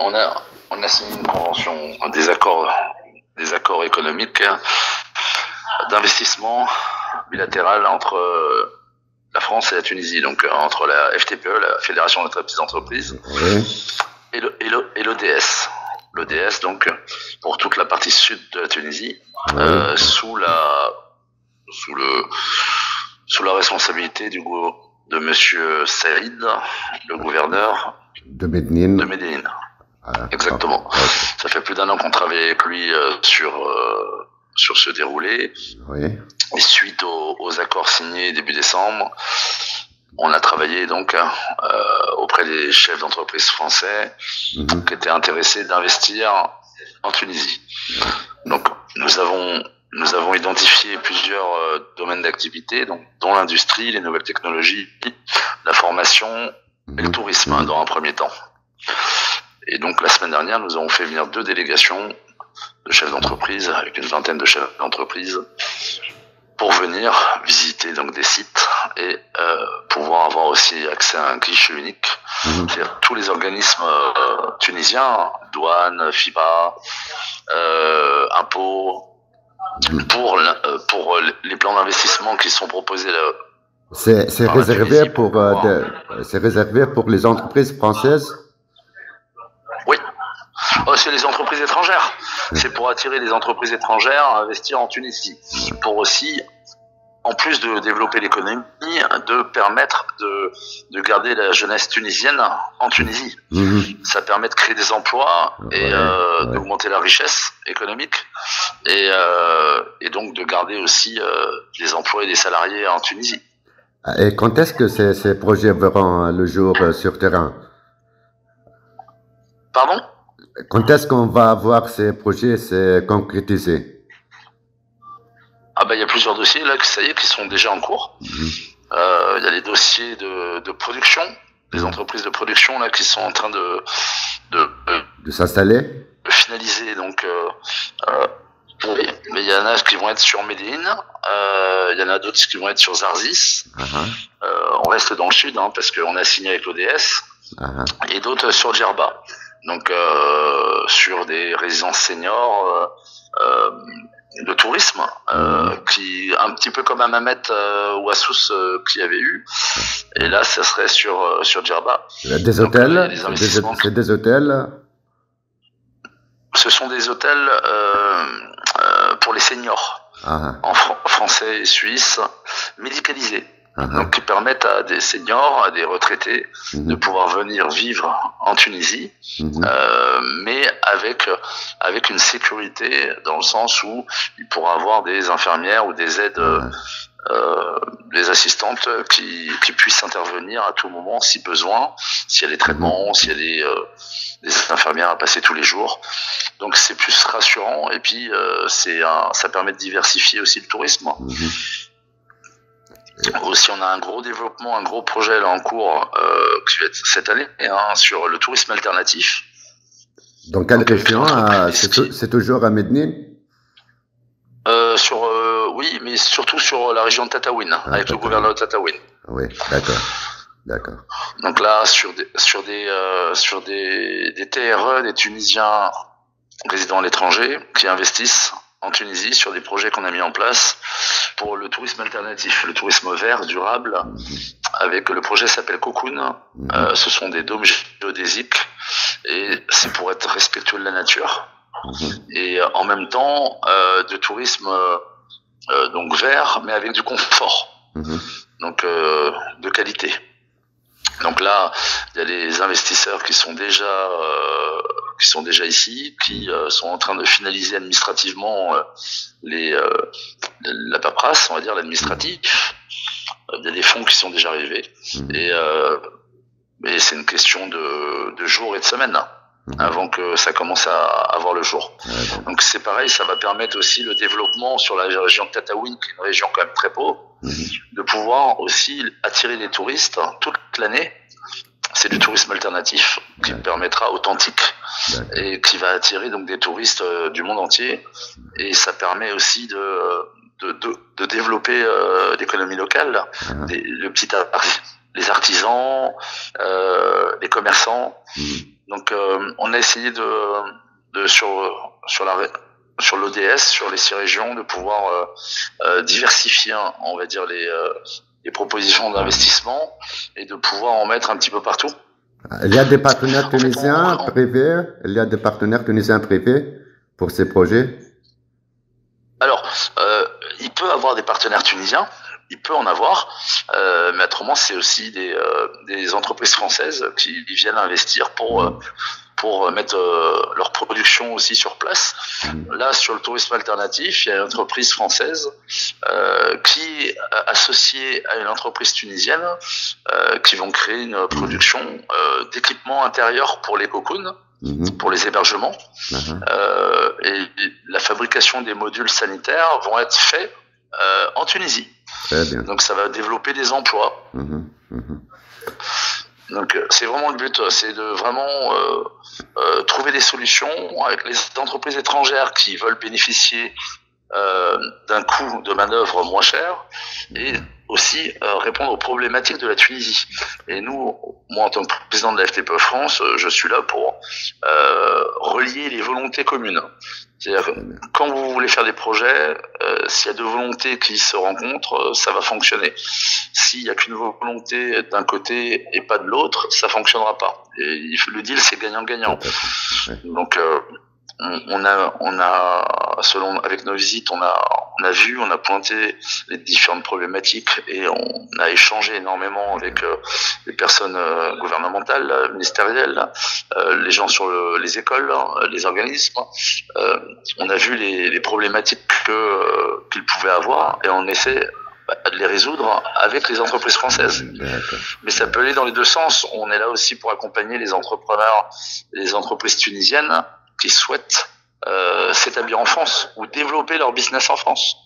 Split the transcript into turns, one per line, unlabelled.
on a signé une convention, des accords économiques d'investissement bilatéral entre la France et la Tunisie, donc entre la FTPE, la Fédération des très petites entreprises, et l'ODS. L'ODS, donc, pour toute la partie sud de la Tunisie, sous la responsabilité de monsieur Saïd, le gouverneur
de Médine.
Exactement. Ça fait plus d'un an qu'on travaille avec lui sur ce déroulé. Et suite aux accords signés début décembre, on a travaillé donc auprès des chefs d'entreprise français qui étaient intéressés d'investir en Tunisie. Donc nous avons identifié plusieurs domaines d'activité, dont l'industrie, les nouvelles technologies, la formation et le tourisme dans un premier temps. Et donc la semaine dernière, nous avons fait venir 2 délégations de chefs d'entreprise, avec une vingtaine de chefs d'entreprise, pour venir visiter donc des sites et pouvoir avoir aussi accès à un guichet unique. C'est-à-dire tous les organismes tunisiens, douane, FIBA, impôts, pour les plans d'investissement qui sont proposés là.
C'est réservé pour les entreprises françaises?
Oui. C'est les entreprises étrangères. C'est pour attirer les entreprises étrangères à investir en Tunisie. Pour aussi, en plus de développer l'économie, de permettre de garder la jeunesse tunisienne en Tunisie. Ça permet de créer des emplois et d'augmenter la richesse économique et donc de garder aussi des emplois et des salariés en Tunisie.
Et quand est-ce que ces projets verront le jour sur terrain?
Pardon?
Quand est-ce qu'on va voir ces projets se concrétiser?
Il y a plusieurs dossiers là, ça y est, qui sont déjà en cours. Il y a les dossiers de production, des entreprises de production là qui sont en train de
s'installer,
de finaliser. Donc, oui, mais il y en a qui vont être sur Médine, il y en a d'autres qui vont être sur Zarzis. On reste dans le sud parce qu'on a signé avec l'ODS, et d'autres sur Djerba. Donc sur des résidences seniors de tourisme, qui un petit peu comme à Mamet ou à Sousse qu'il y avait eu. Et là, ça serait sur Djerba.
Des hôtels. C'est des hôtels.
Ce sont des hôtels pour les seniors, en français et suisse, médicalisés. Donc, qui permettent à des seniors, à des retraités, de pouvoir venir vivre en Tunisie, mais avec une sécurité, dans le sens où il pourra avoir des infirmières ou des aides, des assistantes qui puissent intervenir à tout moment si besoin, s'il y a des traitements, s'il y a des infirmières à passer tous les jours. Donc c'est plus rassurant, et puis ça permet de diversifier aussi le tourisme. Aussi, on a un gros développement, un gros projet là en cours qui va être cette année sur le tourisme alternatif.
Dans quelle région? C'est toujours à Médine?
Oui, mais surtout sur la région de Tataouine, avec le gouverneur de Tataouine.
Oui, d'accord.
Donc là, sur des TRE, des Tunisiens résidant à l'étranger, qui investissent en Tunisie sur des projets qu'on a mis en place pour le tourisme alternatif, le tourisme vert, durable, avec le projet s'appelle Cocoon. Ce sont des dômes géodésiques et c'est pour être respectueux de la nature. Et en même temps, de tourisme donc vert, mais avec du confort, donc de qualité. Donc là, il y a des investisseurs qui sont déjà ici, qui sont en train de finaliser administrativement la paperasse, on va dire l'administratif. Il y a des fonds qui sont déjà arrivés, et c'est une question de jours et de semaines avant que ça commence à avoir le jour. Donc c'est pareil, ça va permettre aussi le développement sur la région de Tataouine, qui est une région quand même très pauvre, de pouvoir aussi attirer des touristes toute l'année. C'est du tourisme alternatif qui permettra authentique et qui va attirer donc des touristes du monde entier, et ça permet aussi de développer l'économie locale, les artisans, les commerçants. Donc on a essayé sur l'ODS, sur les 6 régions, de pouvoir diversifier, on va dire, les propositions d'investissement et de pouvoir en mettre un petit peu partout.
Il y a des partenaires tunisiens privés. Il y a des partenaires tunisiens privés pour ces projets.
Alors, il peut avoir des partenaires tunisiens. Il peut en avoir, mais autrement c'est aussi des entreprises françaises qui viennent investir pour mettre leur production aussi sur place. Là, sur le tourisme alternatif, il y a une entreprise française qui est associée à une entreprise tunisienne qui vont créer une production d'équipements intérieurs pour les cocoons, pour les hébergements. Et la fabrication des modules sanitaires vont être faits en Tunisie. Donc ça va développer des emplois. Donc c'est vraiment le but, c'est de vraiment trouver des solutions avec les entreprises étrangères qui veulent bénéficier d'un coût de manœuvre moins cher et aussi répondre aux problématiques de la Tunisie. Et nous, moi en tant que président de la FTPE France, je suis là pour relier les volontés communes. C'est-à-dire que quand vous voulez faire des projets, s'il y a deux volontés qui se rencontrent, ça va fonctionner. S'il y a qu'une volonté d'un côté et pas de l'autre, ça fonctionnera pas. Et le deal, c'est gagnant-gagnant. Donc avec nos visites, on a pointé les différentes problématiques et on a échangé énormément avec les personnes gouvernementales, ministérielles, les gens sur les écoles, les organismes. On a vu les problématiques qu'ils pouvaient avoir et on essaie de les résoudre avec les entreprises françaises. Mais ça peut aller dans les deux sens. On est là aussi pour accompagner les entrepreneurs, les entreprises tunisiennes qui souhaitent s'établir en France ou développer leur business en France.